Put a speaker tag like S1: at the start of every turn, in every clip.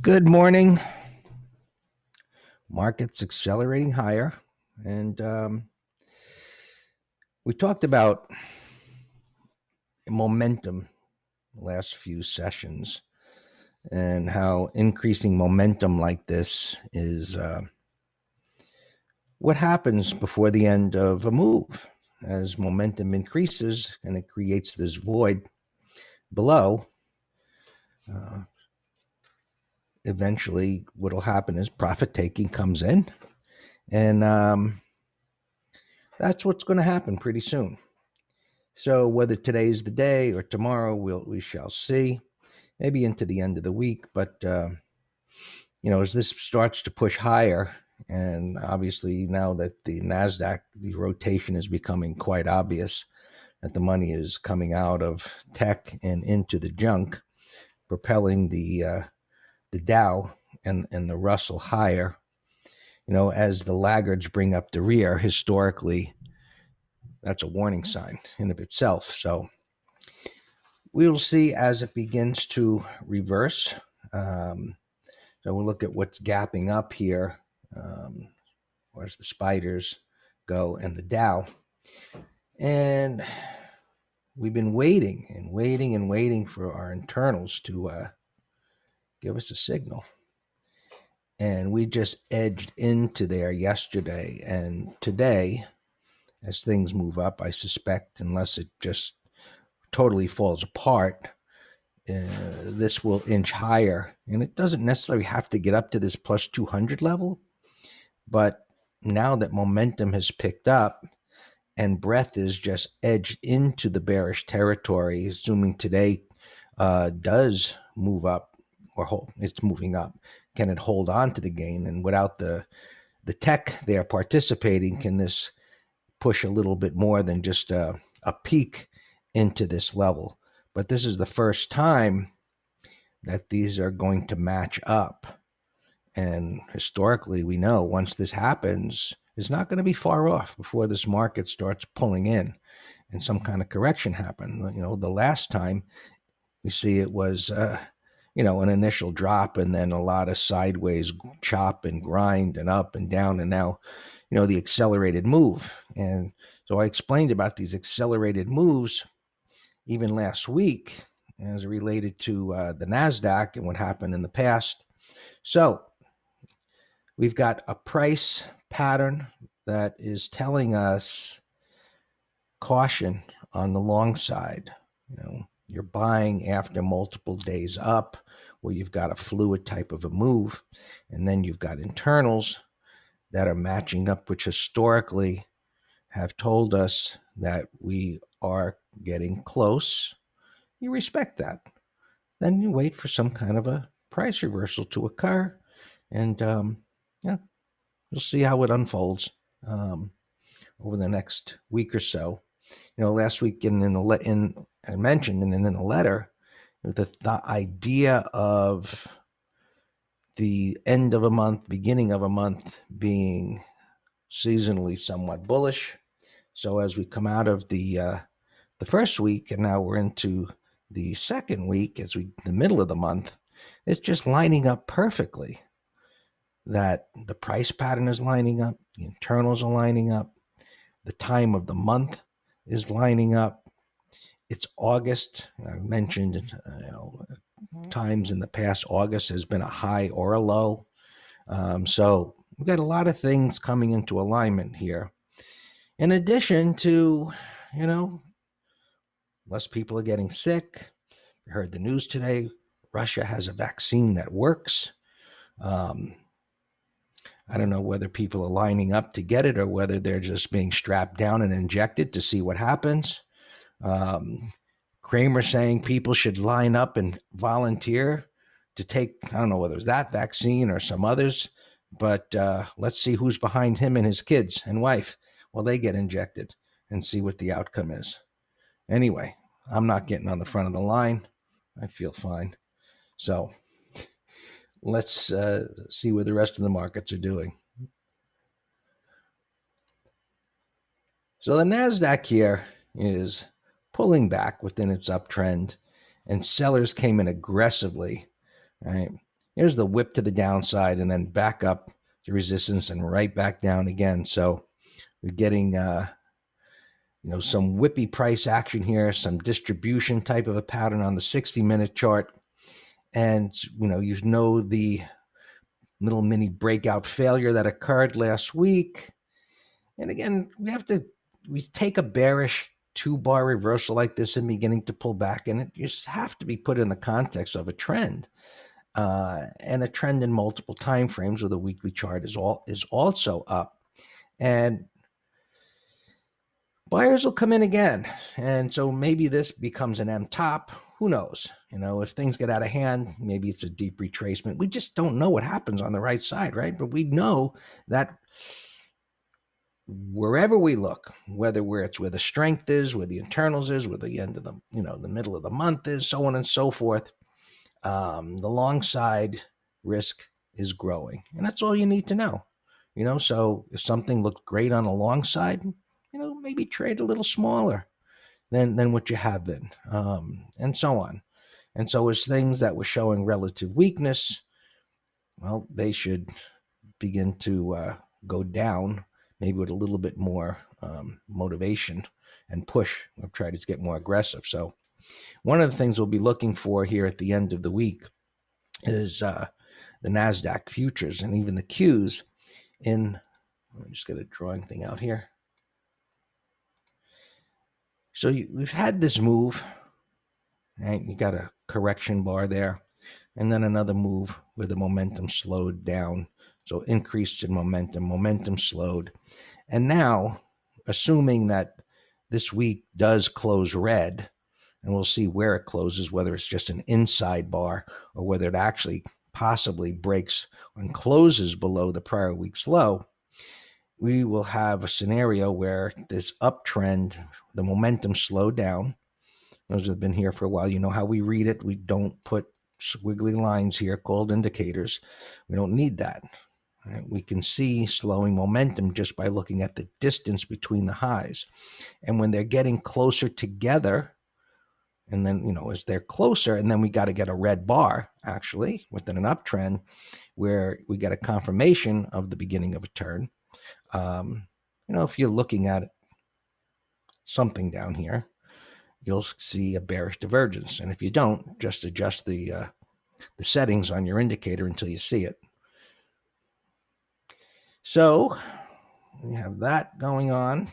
S1: Good morning. Markets accelerating higher. And we talked about momentum the last few sessions and how increasing momentum like this is what happens before the end of a move. As momentum increases and it creates this void below, eventually what'll happen is profit taking comes in, and that's what's going to happen pretty soon. So whether today's the day or tomorrow, we shall see. Maybe into the end of the week, but as this starts to push higher, and obviously now that the Nasdaq, the rotation is becoming quite obvious, that the money is coming out of tech and into the junk, propelling the Dow and the Russell higher. As the laggards bring up the rear, historically, that's a warning sign in of itself. So we will see as it begins to reverse. So we'll look at what's gapping up here, where's the spiders go and the Dow. And we've been waiting and waiting and waiting for our internals to give us a signal. And we just edged into there yesterday. And today, as things move up, I suspect, unless it just totally falls apart, this will inch higher. And it doesn't necessarily have to get up to this plus 200 level. But now that momentum has picked up and breadth is just edged into the bearish territory, assuming today does move up or it's moving up, can it hold on to the gain? And without the tech there participating, can this push a little bit more than just a peak into this level? But this is the first time that these are going to match up. And historically, we know once this happens, it's not going to be far off before this market starts pulling in and some kind of correction happen. The last time we see it was, an initial drop and then a lot of sideways chop and grind and up and down. And now, the accelerated move. And so I explained about these accelerated moves even last week as it related to the NASDAQ and what happened in the past. So we've got a price pattern that is telling us caution on the long side. You're buying after multiple days up where you've got a fluid type of a move, and then you've got internals that are matching up, which historically have told us that we are getting close. You respect that. Then you wait for some kind of a price reversal to occur, and you'll see how it unfolds over the next week or so. Last week I mentioned and in the letter, the idea of the end of a month, beginning of a month being seasonally somewhat bullish. So as we come out of the first week and now we're into the second week, the middle of the month, it's just lining up perfectly. That the price pattern is lining up, the internals are lining up, the time of the month is lining up. It's August. I mentioned, times in the past, August has been a high or a low. So we've got a lot of things coming into alignment here. In addition to, less people are getting sick. I heard the news today. Russia has a vaccine that works. I don't know whether people are lining up to get it or whether they're just being strapped down and injected to see what happens. Kramer saying people should line up and volunteer to take, I don't know whether it's that vaccine or some others, but let's see who's behind him and his kids and wife while they get injected and see what the outcome is. Anyway, I'm not getting on the front of the line. I feel fine. So let's see where the rest of the markets are doing. So the NASDAQ here is pulling back within its uptrend, and sellers came in aggressively, right? Here's the whip to the downside and then back up to resistance and right back down again. So we're getting some whippy price action here, some distribution type of a pattern on the 60-minute chart. And the little mini breakout failure that occurred last week. And again, we take a bearish 2-bar reversal like this and beginning to pull back, and it just have to be put in the context of a trend, and a trend in multiple time frames where the weekly chart is also up, and buyers will come in again. And so maybe this becomes an M top. Who knows? If things get out of hand, maybe it's a deep retracement. We just don't know what happens on the right side, right? But we know that wherever we look, whether it's where the strength is, where the internals is, where the end of the middle of the month is, so on and so forth, the long side risk is growing. And that's all you need to know. So if something looked great on the long side, maybe trade a little smaller than what you have been, and so on. And so as things that were showing relative weakness, well, they should begin to go down, maybe with a little bit more motivation and push. We'll try to get more aggressive. So one of the things we'll be looking for here at the end of the week is the NASDAQ futures and even the Qs in, let me just get a drawing thing out here. So we've had this move, right? You got a correction bar there, and then another move where the momentum slowed down. So increased in momentum slowed. And now, assuming that this week does close red, and we'll see where it closes, whether it's just an inside bar or whether it actually possibly breaks and closes below the prior week's low, we will have a scenario where this uptrend, the momentum slowed down. Those have been here for a while. You know how we read it. We don't put squiggly lines here called indicators. We don't need that. Right? We can see slowing momentum just by looking at the distance between the highs. And when they're getting closer together, and then, as they're closer, and then we got to get a red bar, actually, within an uptrend, where we get a confirmation of the beginning of a turn. If you're looking at something down here, you'll see a bearish divergence. And if you don't, just adjust the settings on your indicator until you see it. So we have that going on.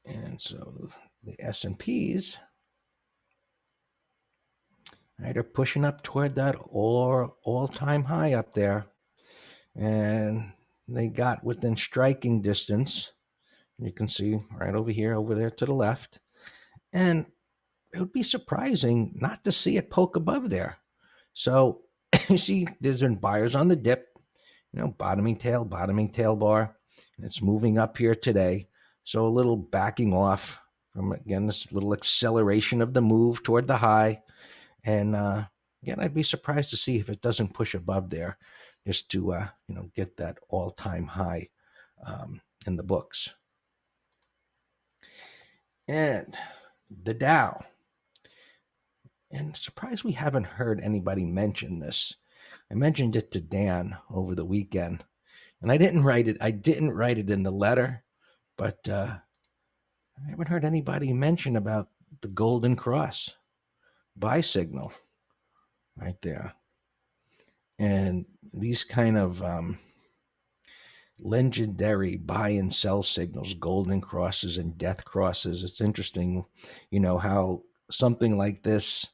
S1: And so the S&Ps, right, are pushing up toward that all-time high up there. And they got within striking distance. You can see right over here, over there to the left. And it would be surprising not to see it poke above there. So you see there's been buyers on the dip, bottoming tail bar. And it's moving up here today. So a little backing off from, again, this little acceleration of the move toward the high. And again, I'd be surprised to see if it doesn't push above there just to, get that all-time high in the books. And the Dow. And surprised we haven't heard anybody mention this. I mentioned it to Dan over the weekend, and I didn't write it in the letter, but I haven't heard anybody mention about the golden cross buy signal right there. And these kind of legendary buy and sell signals, golden crosses and death crosses. It's interesting, how something like this,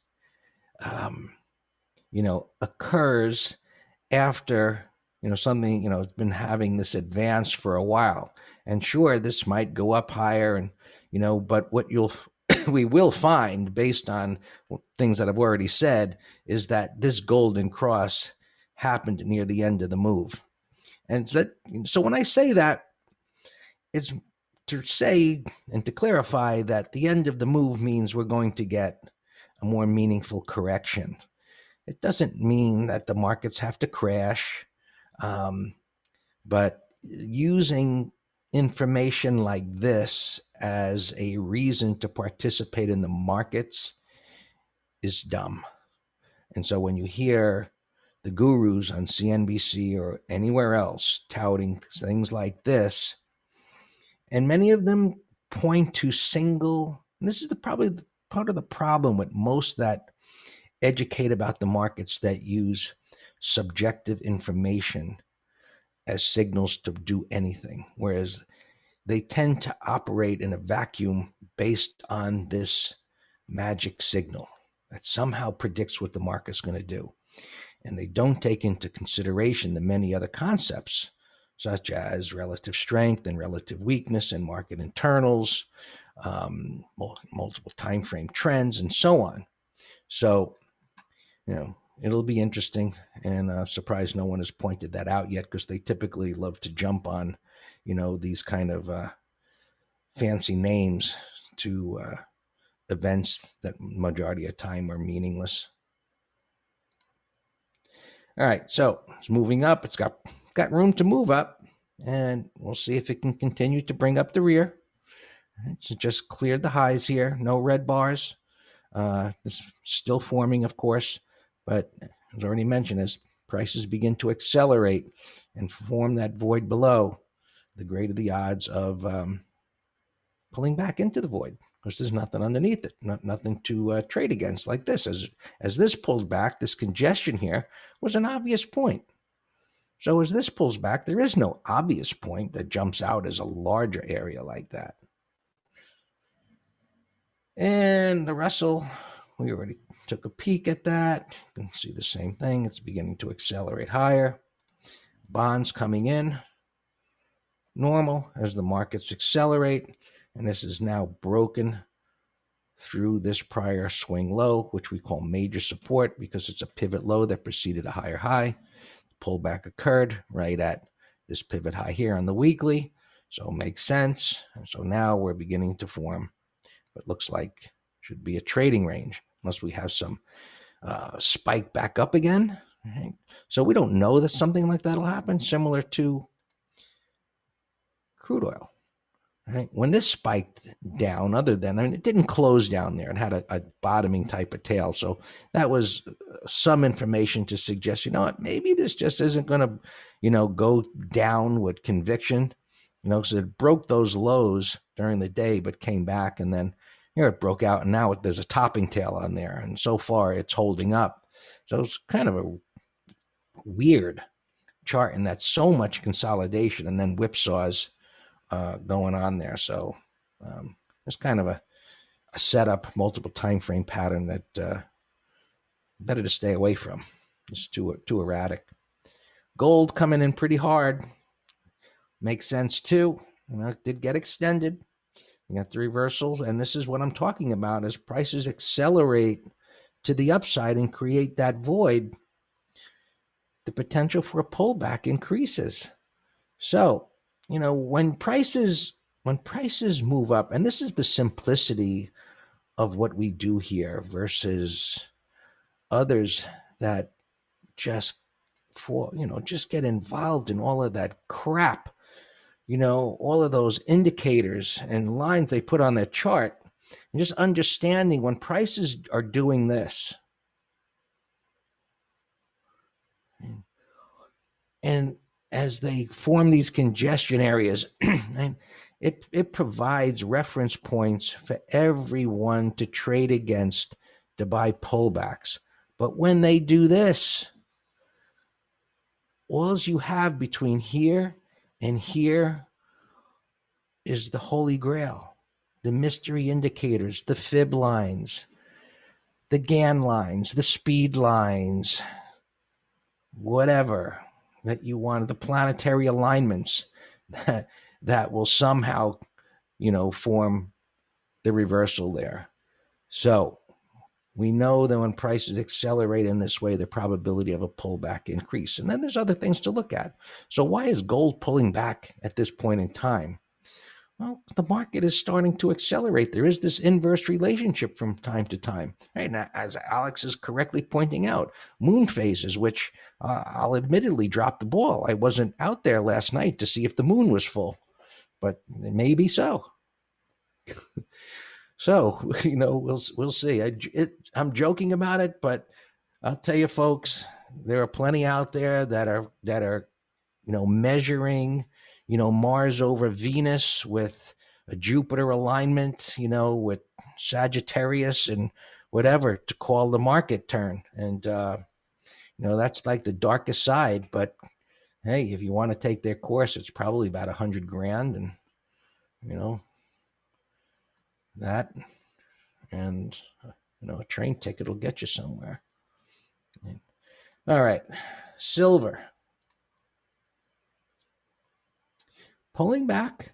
S1: occurs after, something, it's been having this advance for a while. And sure, this might go up higher, and, but what we will find, based on things that I've already said, is that this golden cross happened near the end of the move. And so when I say that, it's to say and to clarify that the end of the move means we're going to get a more meaningful correction. It doesn't mean that the markets have to crash, but using information like this as a reason to participate in the markets is dumb. And so when you hear the gurus on CNBC or anywhere else touting things like this, and many of them point to single, and this is probably part of the problem with most that educate about the markets that use subjective information as signals to do anything, whereas they tend to operate in a vacuum based on this magic signal that somehow predicts what the market's going to do. And they don't take into consideration the many other concepts, such as relative strength and relative weakness and market internals, multiple time frame trends, and so on. So, it'll be interesting, and surprised no one has pointed that out yet, because they typically love to jump on, these kind of fancy names to events that majority of time are meaningless. All right, so it's moving up. It's got room to move up, and we'll see if it can continue to bring up the rear. It's just cleared the highs here. No red bars. It's still forming, of course, but as already mentioned, as prices begin to accelerate and form that void below, the greater the odds of pulling back into the void, because there's nothing underneath it, nothing to trade against like this. As this pulled back, this congestion here was an obvious point. So as this pulls back, there is no obvious point that jumps out as a larger area like that. And the Russell, we already took a peek at that. You can see the same thing. It's beginning to accelerate higher. Bonds coming in normal as the markets accelerate. And this is now broken through this prior swing low, which we call major support, because it's a pivot low that preceded a higher high. Pullback occurred right at this pivot high here on the weekly. So it makes sense. And so now we're beginning to form what looks like should be a trading range, unless we have some spike back up again. Right? So we don't know that something like that will happen, similar to crude oil. Right? When this spiked down, it didn't close down there. It had a bottoming type of tail. So that was some information to suggest, what, maybe this just isn't going to, go down with conviction. So it broke those lows during the day, but came back, and then here it broke out, and now there's a topping tail on there. And so far it's holding up. So it's kind of a weird chart in that so much consolidation and then whipsaws going on there. So it's kind of a setup, multiple time frame pattern that better to stay away from. It's too erratic. Gold coming in pretty hard. Makes sense too. It did get extended. You got the reversals, and this is what I'm talking about. As prices accelerate to the upside and create that void, the potential for a pullback increases. So, when prices move up, and this is the simplicity of what we do here versus others that just get involved in all of that crap, all of those indicators and lines they put on their chart, and just understanding when prices are doing this. And as they form these congestion areas, it provides reference points for everyone to trade against to buy pullbacks. But when they do this, all you have between here and here is the holy grail, the mystery indicators, the fib lines, the Gann lines, the speed lines, whatever that you want, the planetary alignments that will somehow, form the reversal there. So we know that when prices accelerate in this way, the probability of a pullback increase. And then there's other things to look at. So why is gold pulling back at this point in time? Well, the market is starting to accelerate. There is this inverse relationship from time to time. Right now, as Alex is correctly pointing out, moon phases, which I'll admittedly drop the ball. I wasn't out there last night to see if the moon was full, but maybe so. So, we'll see. I'm joking about it, but I'll tell you, folks, there are plenty out there that are measuring, Mars over Venus with a Jupiter alignment, with Sagittarius and whatever to call the market turn. And, that's like the darkest side. But hey, if you want to take their course, it's probably about 100 grand. And, you know, that and, a train ticket will get you somewhere. All right. Silver. Pulling back,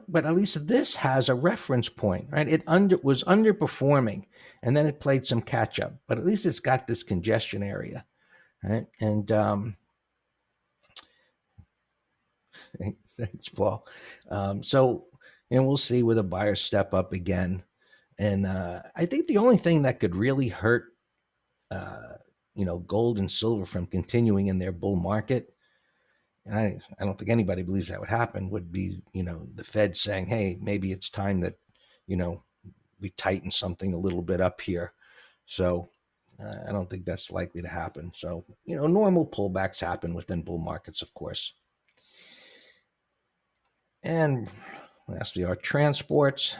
S1: but at least this has a reference point, right? It was underperforming, and then it played some catch up, but at least it's got this congestion area, right? And thanks, Paul. So, we'll see where the buyers step up again, and I think the only thing that could really hurt, gold and silver from continuing in their bull market. I don't think anybody believes that would happen, would be, the Fed saying, hey, maybe it's time that, we tighten something a little bit up here. So I don't think that's likely to happen. So, normal pullbacks happen within bull markets, of course. And lastly, our transports.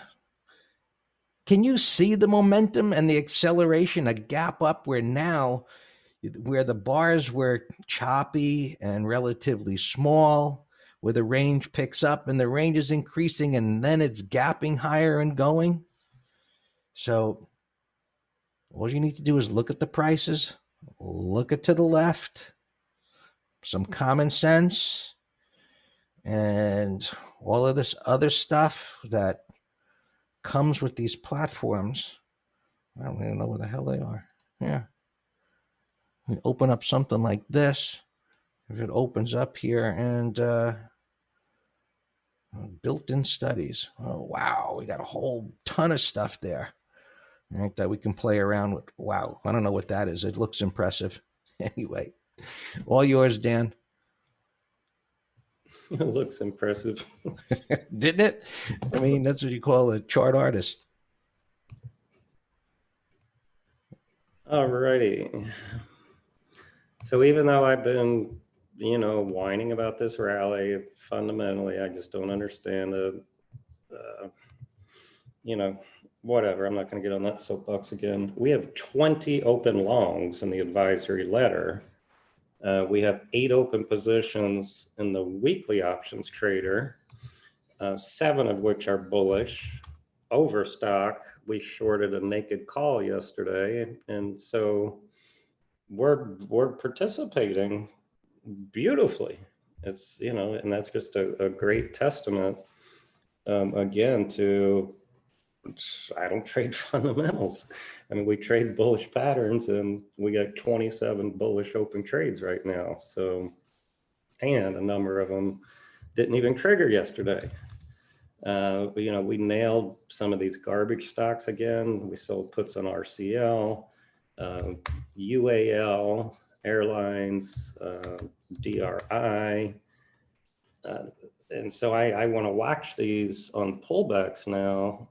S1: Can you see the momentum and the acceleration, a gap up where the bars were choppy and relatively small, where the range picks up and the range is increasing and then it's gapping higher and going? So all you need to do is look at the prices, look it to the left, some common sense, and all of this other stuff that comes with these platforms. I don't even know where the hell they are. Yeah. You open up something like this. If it opens up here and built-in studies. Oh, wow. We got a whole ton of stuff there, right, that we can play around with. Wow. I don't know what that is. It looks impressive. Anyway, all yours, Dan.
S2: It looks impressive.
S1: Didn't it? I mean, that's what you call a chart artist.
S2: All righty. So even though I've been, whining about this rally, fundamentally, I just don't understand it. Whatever. I'm not going to get on that soapbox again. We have 20 open longs in the advisory letter. We have 8 open positions in the weekly options trader, 7 of which are bullish. Overstock, we shorted a naked call yesterday, and so we're participating beautifully. It's and that's just a great testament, again, to I don't trade fundamentals. I mean, we trade bullish patterns, and we got 27 bullish open trades right now. So, and a number of them didn't even trigger yesterday. We nailed some of these garbage stocks again. We sold puts on RCL, UAL, airlines, DRI. And so I want to watch these on pullbacks now,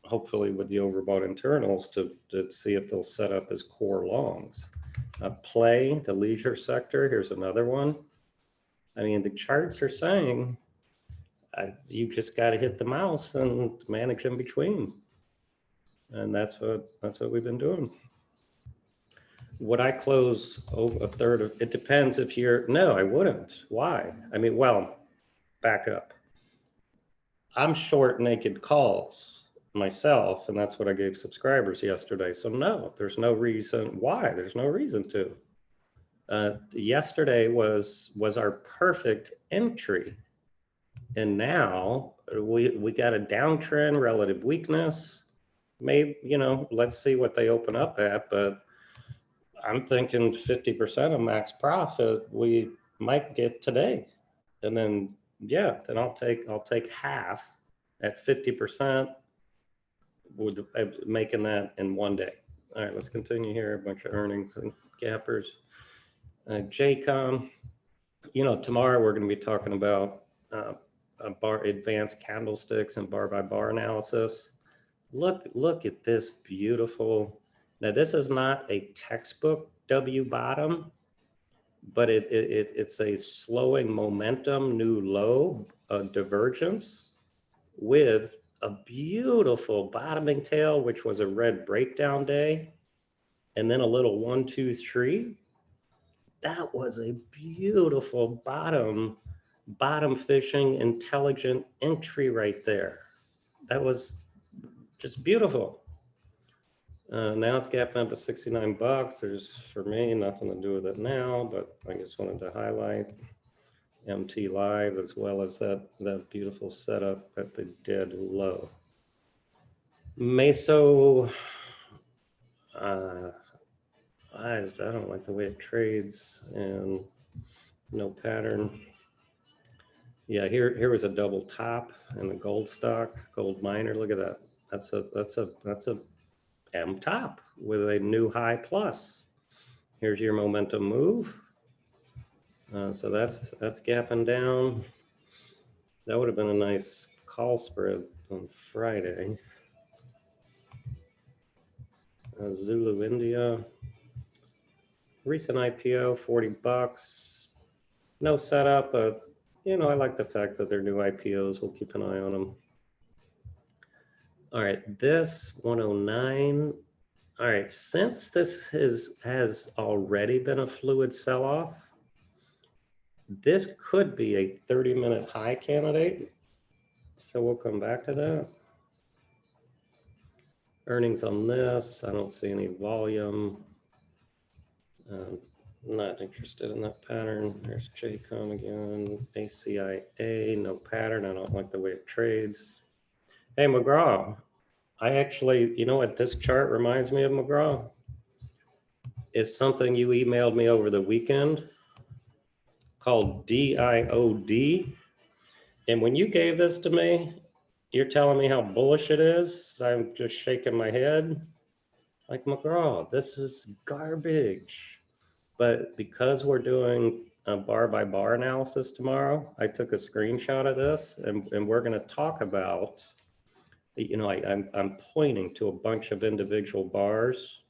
S2: hopefully with the overbought internals, to see if they'll set up as core longs. Play, the leisure sector, here's another one. I mean, the charts are saying you just got to hit the mouse and manage in between. And that's what we've been doing. Would I close a third of it? Depends if you're, no, I wouldn't. Why? I mean, well, back up. I'm short naked calls myself, and that's what I gave subscribers yesterday. So no, there's no reason why. There's no reason to. Yesterday was our perfect entry, and now we got a downtrend, relative weakness. Maybe let's see what they open up at, but I'm thinking 50% of max profit we might get today, and then I'll take half at 50%, with making that in one day. All right, let's continue here. A bunch of earnings and gappers. JCOM, tomorrow we're going to be talking about advanced candlesticks and bar by bar analysis. Look at this beautiful. Now, this is not a textbook W bottom, but it's a slowing momentum, new low, divergence with a beautiful bottoming tail, which was a red breakdown day, and then a little 1, 2, 3. That was a beautiful bottom fishing, intelligent entry right there. That was just beautiful. Now it's gapping up to 69 bucks. There's, for me, nothing to do with it now, but I just wanted to highlight MT Live as well as that beautiful setup at the dead low. Meso, I don't like the way it trades, and no pattern. Yeah, here was a double top in the gold stock, gold miner. Look at that. That's a M top with a new high plus. Here's your momentum move. So that's gapping down. That would have been a nice call spread on Friday. Zulu India, recent IPO, 40 bucks. No setup, but you know, I like the fact that they're new IPOs. We'll keep an eye on them. All right, this 109. All right, since this has already been a fluid sell-off, this could be a 30-minute high candidate. So we'll come back to that. Earnings on this, I don't see any volume. Not interested in that pattern. There's JCOM again. ACIA, no pattern. I don't like the way it trades. Hey, McGraw, I actually, you know what this chart reminds me of, McGraw? Is something you emailed me over the weekend called DIOD. And when you gave this to me, you're telling me how bullish it is. I'm just shaking my head. Like, McGraw, this is garbage. But because we're doing a bar by bar analysis tomorrow, I took a screenshot of this, and we're going to talk about, you know, I'm pointing to a bunch of individual bars,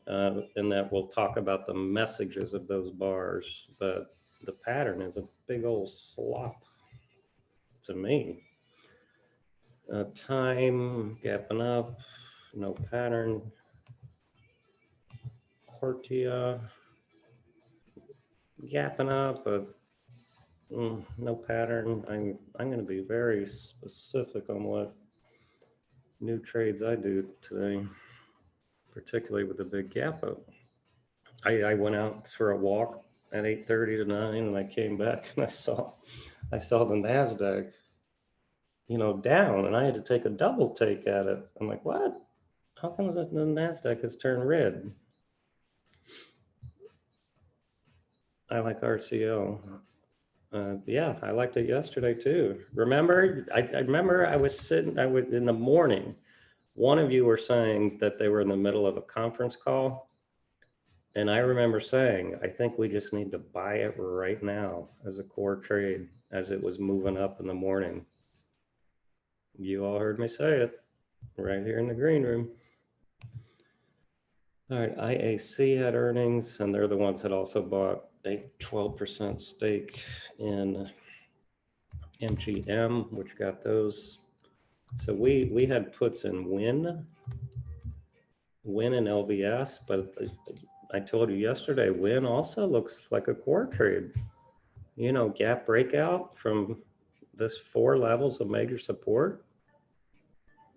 S2: and that we'll talk about the messages of those bars. But the pattern is a big old slop to me. Time gapping up, no pattern. Hortia gapping up, but no pattern. I'm going to be very specific on what new trades I do today, particularly with the big gap up. I went out for a walk at 8:30 to 9, and I came back and I saw the NASDAQ, you know, down, and I had to take a double take at it. I'm like, what? How come the NASDAQ has turned red? I like RCO. Yeah, I liked it yesterday too. Remember, I remember I was in the morning. One of you were saying that they were in the middle of a conference call. And I remember saying, I think we just need to buy it right now as a core trade as it was moving up in the morning. You all heard me say it right here in the green room. All right, IAC had earnings, and they're the ones that also bought a 12% stake in MGM, which got those. So we had puts in Win and LVS, but I told you yesterday, Win also looks like a core trade. You know, gap breakout from this 4 levels of major support.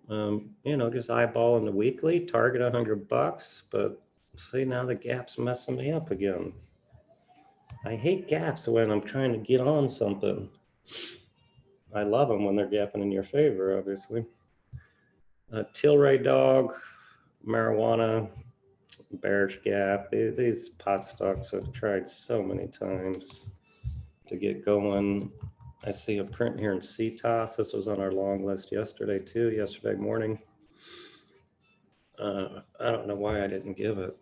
S2: You know, just eyeballing the weekly, target 100 bucks, but see, now the gap's messing me up again. I hate gaps when I'm trying to get on something. I love them when they're gapping in your favor, obviously. Tilray dog, marijuana, bearish gap. These pot stocks have tried so many times to get going. I see a print here in CTOS. This was on our long list yesterday too, yesterday morning. I don't know why I didn't give it.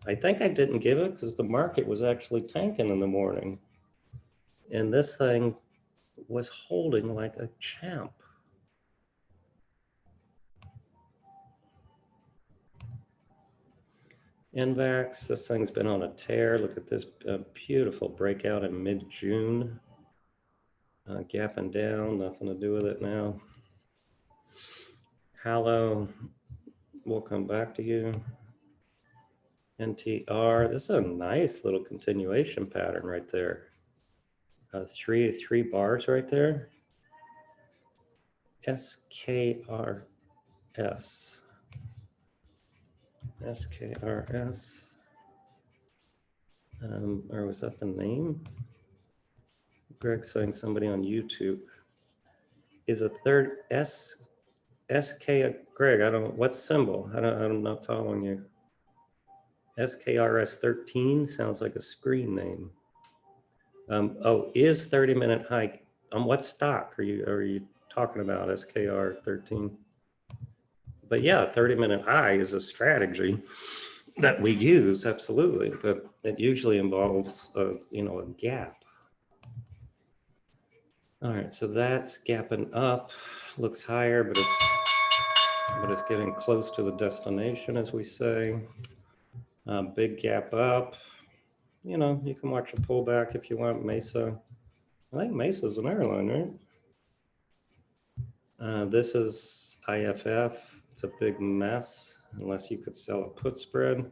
S2: I think I didn't give it because the market was actually tanking in the morning. And this thing was holding like a champ. NVAX, this thing's been on a tear. Look at this beautiful breakout in mid-June. Gapping down, nothing to do with it now. Hallow, we'll come back to you. NTR, this is a nice little continuation pattern right there. Three bars right there. SKRS. SKRS. Or was that the name? Greg's saying somebody on YouTube. Is a third SK, Greg, I don't, what symbol? I'm not following you. SKRS 13 sounds like a screen name. Oh, is 30-minute hike on what stock are you talking about? SKR 13. But yeah, 30-minute high is a strategy that we use, absolutely, but it usually involves a gap. All right, so that's gapping up, looks higher, but it's getting close to the destination, as we say. Big gap up. You can watch a pullback if you want. Mesa. I think Mesa's an airline, right? This is IFF. It's a big mess unless you could sell a put spread.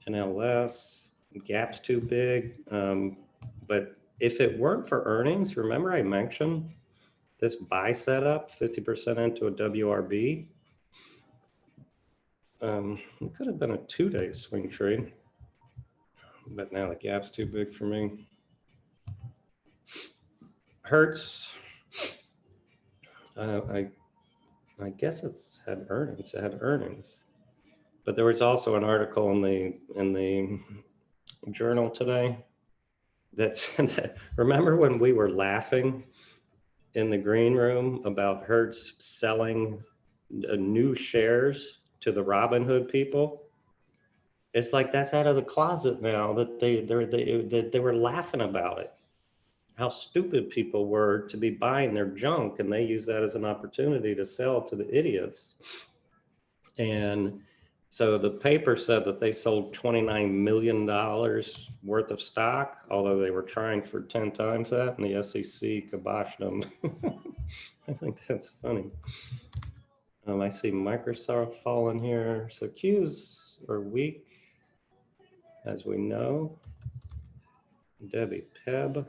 S2: NLS, gap's too big. But if it weren't for earnings, remember I mentioned this buy setup, 50% into a WRB. It could have been a 2-day swing trade, but now the gap's too big for me. Hertz, I guess it's had earnings. It had earnings, but there was also an article in the journal today that's remember when we were laughing in the green room about Hertz selling new shares to the Robinhood people? It's like that's out of the closet now, that they were laughing about it. How stupid people were to be buying their junk, and they use that as an opportunity to sell to the idiots. And so the paper said that they sold $29 million worth of stock, although they were trying for 10 times that, and the SEC kiboshed them. I think that's funny. I see Microsoft falling here. So Qs are weak, as we know. Debbie Peb.